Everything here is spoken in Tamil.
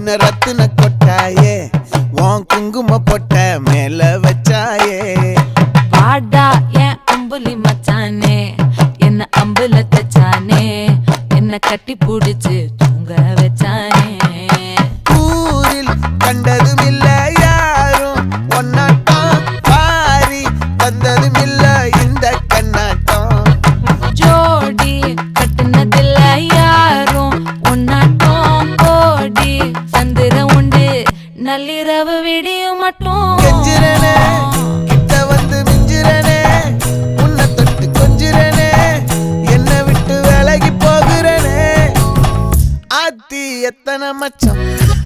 என்ன ரத்தின கொட்டாயே உன் குங்கும பொட்ட மேல வச்சாயே வாடா என் அம்புலி மச்சானே என்ன அம்புல தச்சானே என்ன கட்டி புடிச்சு தூங்க வச்சானே ஊரில் கண்டதும் இல்ல யாரும் ஒன்னாட்டம் பாரி தந்ததும் இல்ல இந்த கண்ணாட்டம் ஜோடி கட்டுனதில்ல யாரும் ஒன்னாட்டம் கோடி சந்திர உண்டு நள்ளிரவு விடியும் மட்டும் கெஞ்சிரனே கிட்ட வந்து மிஞ்சிரனே உன்னை தொட்டு கொஞ்சிரனே என்னை விட்டு விலகி போகிறனே ஆத்தி எத்தனை மச்சம்